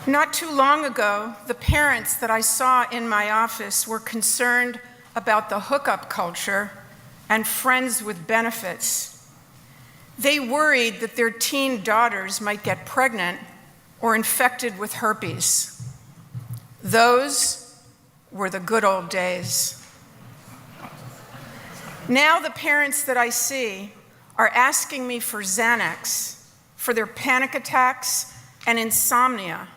Not too long ago, the parents that I saw in my office were concerned about the hookup culture and friends with benefits. They worried that their teen daughters might get pregnant or infected with herpes. Those were the good old days. Now the parents that I see are asking me for Xanax for their panic attacks and insomnia.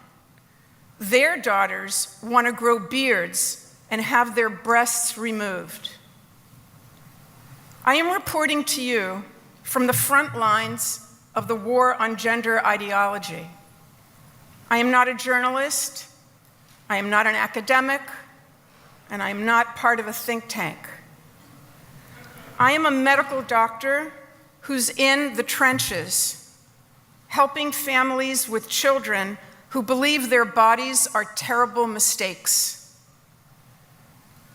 Their daughters want to grow beards and have their breasts removed. I am reporting to you from the front lines of the war on gender ideology. I am not a journalist, I am not an academic, and I am not part of a think tank. I am a medical doctor who's in the trenches, helping families with children who believe their bodies are terrible mistakes.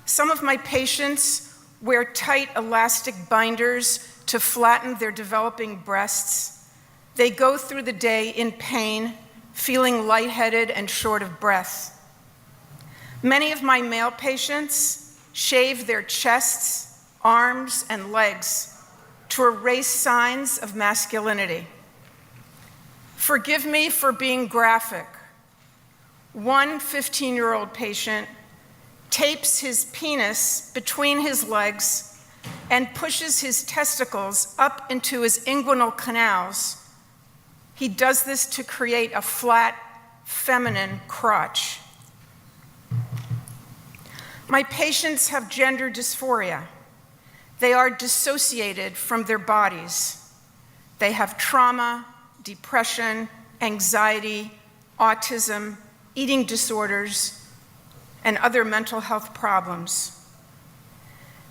Some of my patients wear tight elastic binders to flatten their developing breasts. They go through the day in pain, feeling lightheaded and short of breath. Many of my male patients shave their chests, arms, and legs to erase signs of masculinity. Forgive me for being graphic. One 15-year-old patient tapes his penis between his legs and pushes his testicles up into his inguinal canals. He does this to create a flat, feminine crotch. My patients have gender dysphoria. They are dissociated from their bodies. They have trauma, depression, anxiety, autism, eating disorders, and other mental health problems.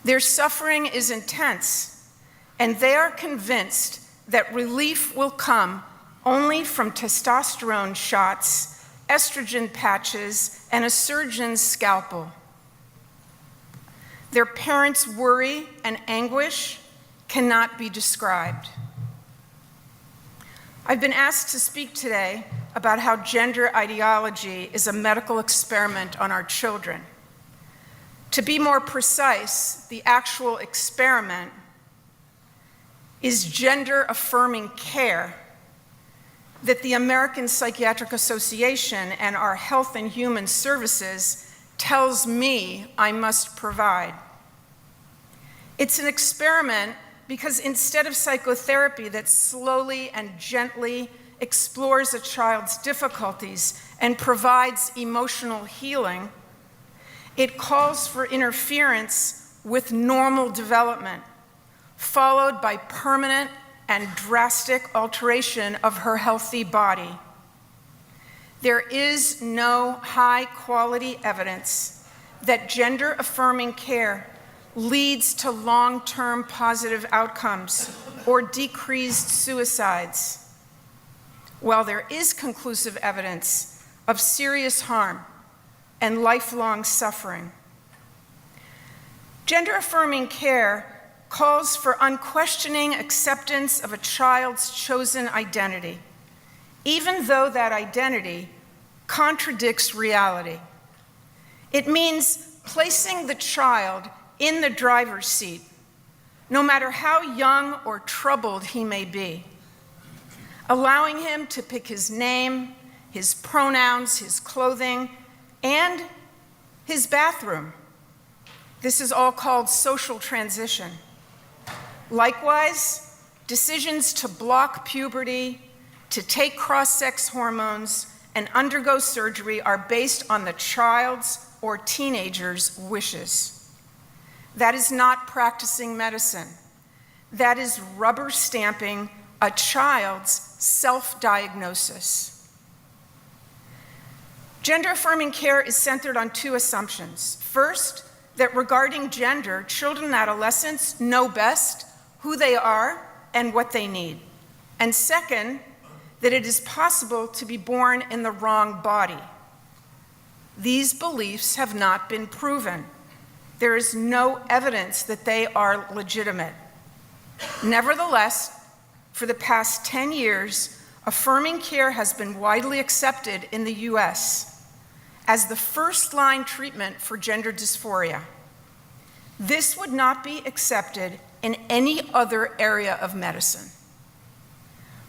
Their suffering is intense, and they are convinced that relief will come only from testosterone shots, estrogen patches, and a surgeon's scalpel. Their parents' worry and anguish cannot be described. I've been asked to speak today about how gender ideology is a medical experiment on our children. To be more precise, the actual experiment is gender-affirming care that the American Psychiatric Association and our Health and Human Services tells me I must provide. It's an experiment because instead of psychotherapy that slowly and gently explores a child's difficulties and provides emotional healing, it calls for interference with normal development, followed by permanent and drastic alteration of her healthy body. There is no high-quality evidence that gender-affirming care leads to long-term positive outcomes or decreased suicides, while there is conclusive evidence of serious harm and lifelong suffering. Gender-affirming care calls for unquestioning acceptance of a child's chosen identity, even though that identity contradicts reality. It means placing the child in the driver's seat, no matter how young or troubled he may be, allowing him to pick his name, his pronouns, his clothing, and his bathroom. This is all called social transition. Likewise, decisions to block puberty, to take cross-sex hormones, and undergo surgery are based on the child's or teenager's wishes. That is not practicing medicine. That is rubber stamping a child's self-diagnosis. Gender-affirming care is centered on two assumptions. First, that regarding gender, children and adolescents know best who they are and what they need. And second, that it is possible to be born in the wrong body. These beliefs have not been proven. There is no evidence that they are legitimate. Nevertheless, for the past 10 years, affirming care has been widely accepted in the US as the first-line treatment for gender dysphoria. This would not be accepted in any other area of medicine.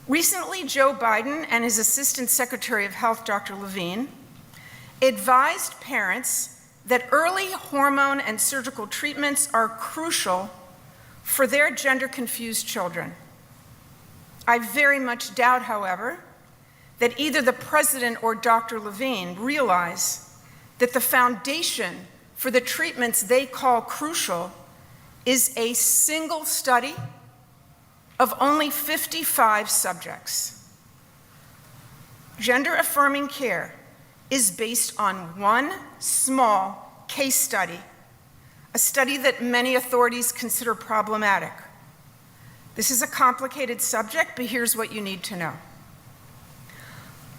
Recently, Joe Biden and his Assistant Secretary of Health, Dr. Levine, advised parents that early hormone and surgical treatments are crucial for their gender-confused children. I very much doubt, however, that either the President or Dr. Levine realize that the foundation for the treatments they call crucial is a single study of only 55 subjects. Gender-affirming care is based on one small case study, a study that many authorities consider problematic. This is a complicated subject, but here's what you need to know.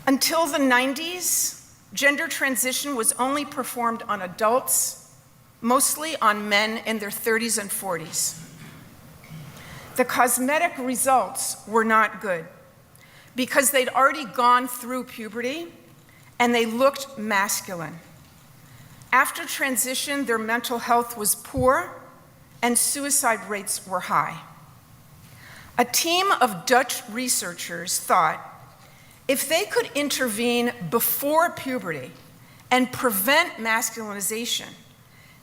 Until the 90s, gender transition was only performed on adults, mostly on men in their 30s and 40s. The cosmetic results were not good because they'd already gone through puberty and they looked masculine. After transition, their mental health was poor and suicide rates were high. A team of Dutch researchers thought if they could intervene before puberty and prevent masculinization,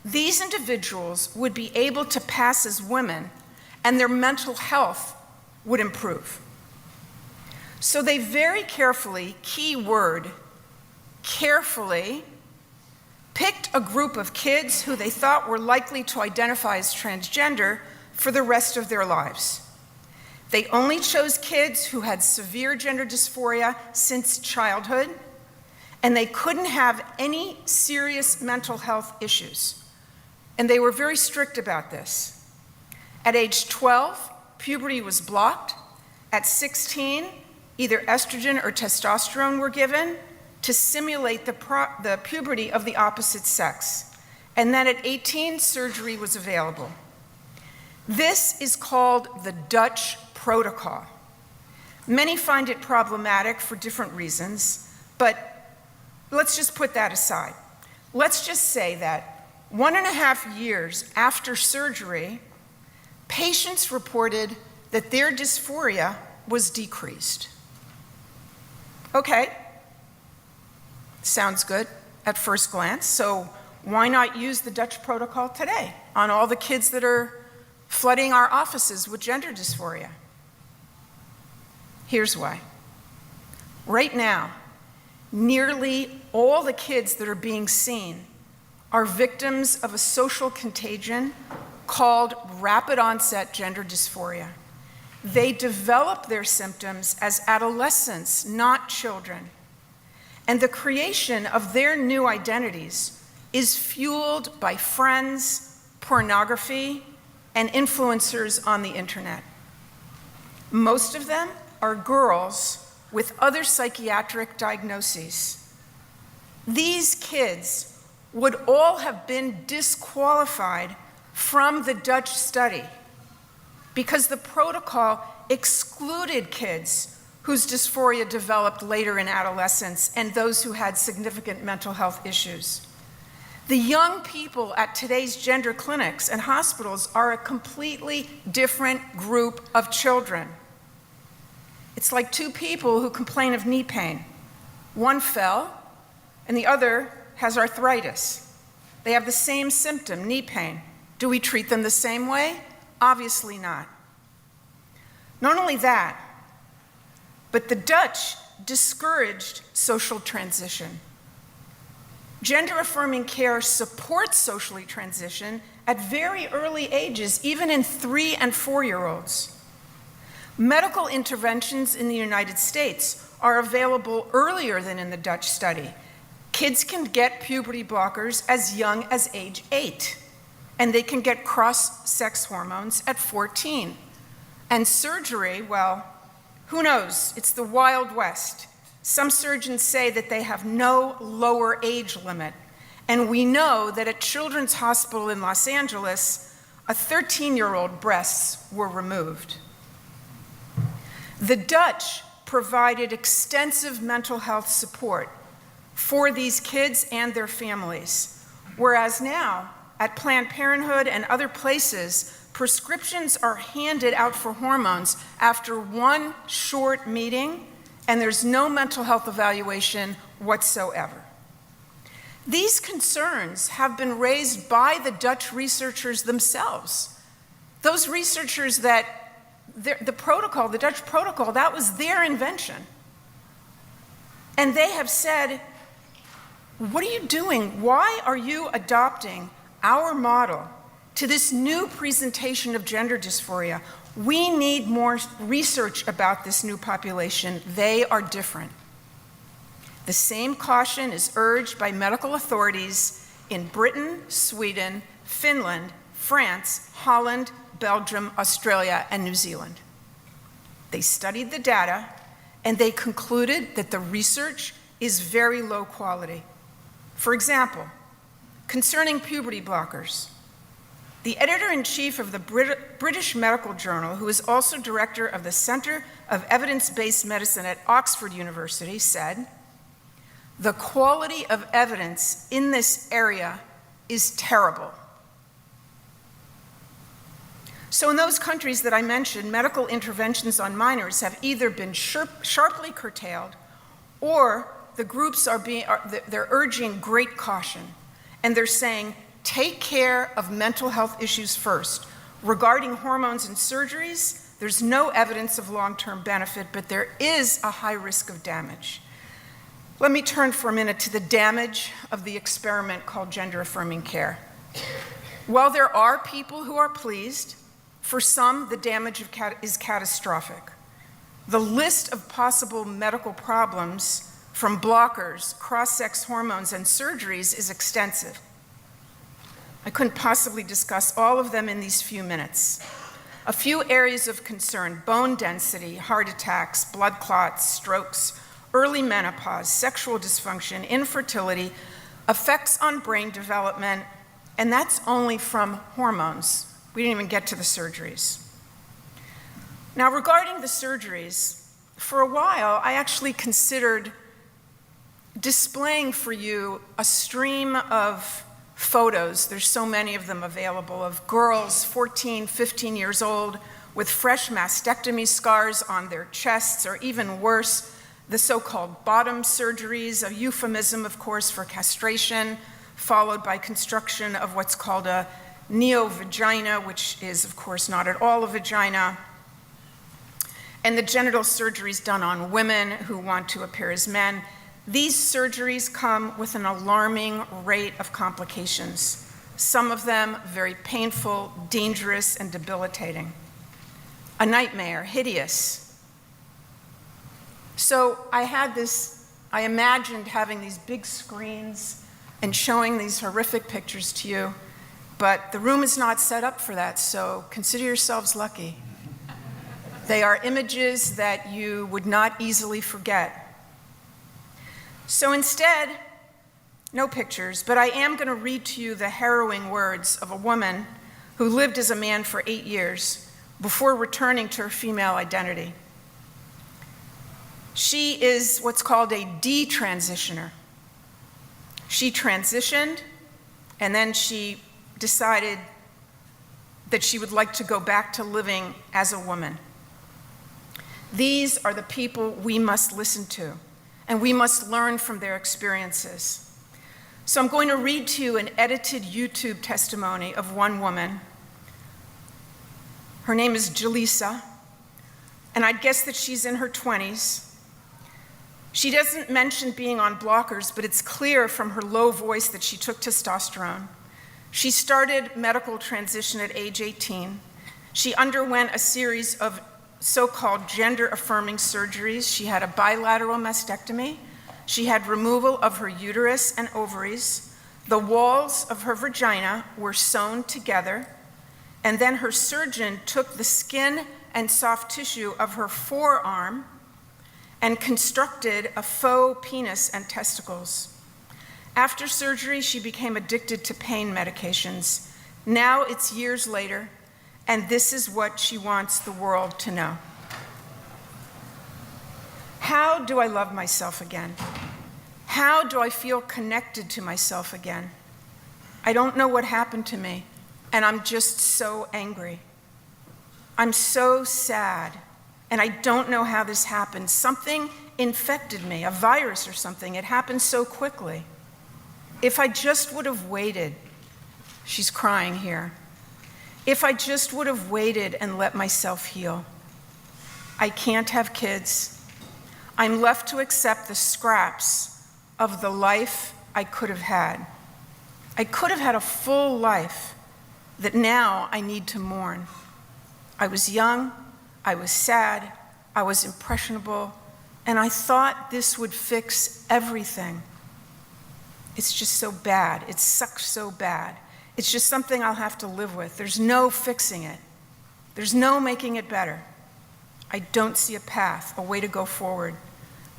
these individuals would be able to pass as women and their mental health would improve. So they very carefully, key word, carefully, picked a group of kids who they thought were likely to identify as transgender for the rest of their lives. They only chose kids who had severe gender dysphoria since childhood, and they couldn't have any serious mental health issues. And they were very strict about this. At age 12, puberty was blocked. At 16, either estrogen or testosterone were given to simulate the puberty of the opposite sex. And then at 18, surgery was available. This is called the Dutch protocol. Many find it problematic for different reasons, but let's just put that aside. Let's just say that 1.5 years after surgery, patients reported that their dysphoria was decreased. Okay, sounds good at first glance, so why not use the Dutch protocol today on all the kids that are flooding our offices with gender dysphoria? Here's why. Right now, nearly all the kids that are being seen are victims of a social contagion called rapid onset gender dysphoria. They develop their symptoms as adolescents, not children. And the creation of their new identities is fueled by friends, pornography, and influencers on the internet. Most of them are girls with other psychiatric diagnoses. These kids would all have been disqualified from the Dutch study because the protocol excluded kids whose dysphoria developed later in adolescence and those who had significant mental health issues. The young people at today's gender clinics and hospitals are a completely different group of children. It's like two people who complain of knee pain. One fell, and the other has arthritis. They have the same symptom, knee pain. Do we treat them the same way? Obviously not. Not only that, but the Dutch discouraged social transition. Gender-affirming care supports socially transition at very early ages, even in 3- and 4-year-olds. Medical interventions in the United States are available earlier than in the Dutch study. Kids can get puberty blockers as young as age 8, and they can get cross-sex hormones at 14. And surgery, well, who knows? It's the Wild West. Some surgeons say that they have no lower age limit. And we know that at Children's Hospital in Los Angeles, a 13-year-old breasts were removed. The Dutch provided extensive mental health support for these kids and their families, whereas now, at Planned Parenthood and other places, prescriptions are handed out for hormones after one short meeting, and there's no mental health evaluation whatsoever. These concerns have been raised by the Dutch researchers themselves. Those researchers that the Dutch protocol, that was their invention. And they have said, what are you doing? Why are you adopting our model to this new presentation of gender dysphoria? We need more research about this new population. They are different. The same caution is urged by medical authorities in Britain, Sweden, Finland, France, Holland, Belgium, Australia, and New Zealand. They studied the data, and they concluded that the research is very low quality. For example, concerning puberty blockers, the editor-in-chief of the British Medical Journal, who is also director of the Center of Evidence-Based Medicine at Oxford University, said, "The quality of evidence in this area is terrible." So in those countries that I mentioned, medical interventions on minors have either been sharply curtailed, or the groups they're urging great caution. And they're saying, take care of mental health issues first. Regarding hormones and surgeries, there's no evidence of long-term benefit, but there is a high risk of damage. Let me turn for a minute to the damage of the experiment called gender-affirming care. While there are people who are pleased, for some, the damage is catastrophic. The list of possible medical problems from blockers, cross-sex hormones, and surgeries is extensive. I couldn't possibly discuss all of them in these few minutes. A few areas of concern: bone density, heart attacks, blood clots, strokes, early menopause, sexual dysfunction, infertility, effects on brain development, and that's only from hormones. We didn't even get to the surgeries. Now, regarding the surgeries, for a while, I actually considered displaying for you a stream of photos, there's so many of them available, of girls 14, 15 years old with fresh mastectomy scars on their chests, or even worse, the so-called bottom surgeries, a euphemism, of course, for castration, followed by construction of what's called a neo-vagina, which is, of course, not at all a vagina, and the genital surgeries done on women who want to appear as men. These surgeries come with an alarming rate of complications, some of them very painful, dangerous, and debilitating. A nightmare, hideous. So I imagined having these big screens and showing these horrific pictures to you, but the room is not set up for that, so consider yourselves lucky. They are images that you would not easily forget. So instead, no pictures, but I am going to read to you the harrowing words of a woman who lived as a man for 8 years before returning to her female identity. She is what's called a detransitioner. She transitioned, and then she decided that she would like to go back to living as a woman. These are the people we must listen to, and we must learn from their experiences. So I'm going to read to you an edited YouTube testimony of one woman. Her name is Jaleesa, and I'd guess that she's in her 20s. She doesn't mention being on blockers, but it's clear from her low voice that she took testosterone. She started medical transition at age 18. She underwent a series of so-called gender-affirming surgeries. She had a bilateral mastectomy. She had removal of her uterus and ovaries. The walls of her vagina were sewn together, and then her surgeon took the skin and soft tissue of her forearm and constructed a faux penis and testicles. After surgery, she became addicted to pain medications. Now it's years later, and this is what she wants the world to know. How do I love myself again? How do I feel connected to myself again? I don't know what happened to me, and I'm just so angry. I'm so sad, and I don't know how this happened. Something infected me, a virus or something. It happened so quickly. If I just would have waited, she's crying here. If I just would have waited and let myself heal. I can't have kids. I'm left to accept the scraps of the life I could have had. I could have had a full life that now I need to mourn. I was young, I was sad, I was impressionable, and I thought this would fix everything. It's just so bad. It sucks so bad. It's just something I'll have to live with. There's no fixing it. There's no making it better. I don't see a path, a way to go forward.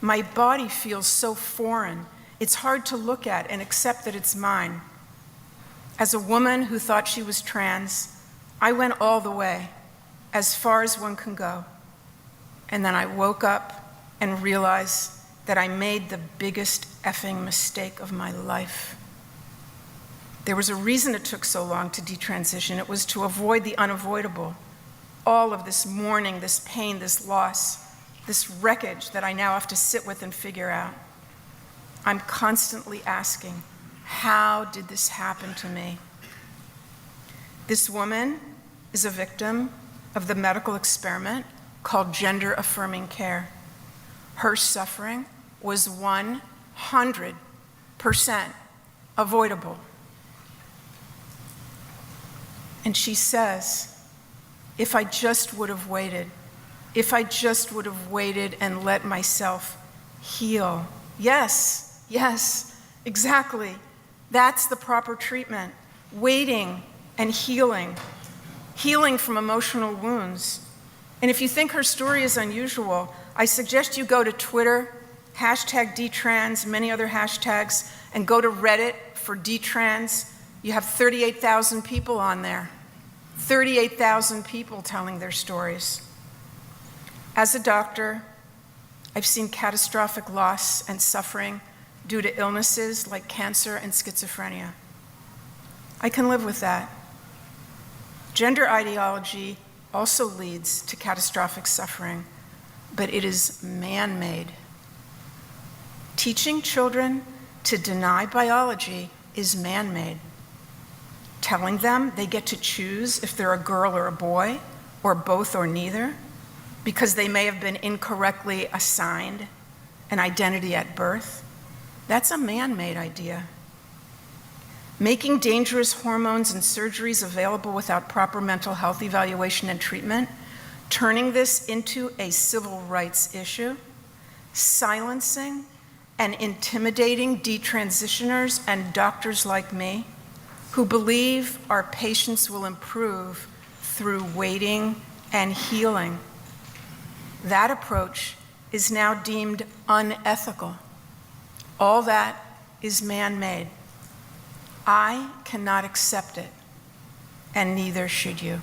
My body feels so foreign. It's hard to look at and accept that it's mine. As a woman who thought she was trans, I went all the way, as far as one can go. And then I woke up and realized that I made the biggest effing mistake of my life. There was a reason it took so long to detransition. It was to avoid the unavoidable. All of this mourning, this pain, this loss, this wreckage that I now have to sit with and figure out. I'm constantly asking, how did this happen to me? This woman is a victim of the medical experiment called gender-affirming care. Her suffering was 100% avoidable. And she says, if I just would have waited, if I just would have waited and let myself heal. Yes, yes, exactly. That's the proper treatment. Waiting and healing. Healing from emotional wounds. And if you think her story is unusual, I suggest you go to Twitter, #DTrans, many other hashtags, and go to Reddit for DTrans. You have 38,000 people on there. 38,000 people telling their stories. As a doctor, I've seen catastrophic loss and suffering due to illnesses like cancer and schizophrenia. I can live with that. Gender ideology also leads to catastrophic suffering, but it is man-made. Teaching children to deny biology is man-made. Telling them they get to choose if they're a girl or a boy, or both or neither, because they may have been incorrectly assigned an identity at birth, that's a man-made idea. Making dangerous hormones and surgeries available without proper mental health evaluation and treatment, turning this into a civil rights issue, silencing and intimidating detransitioners and doctors like me who believe our patients will improve through waiting and healing. That approach is now deemed unethical. All that is man-made. I cannot accept it, and neither should you.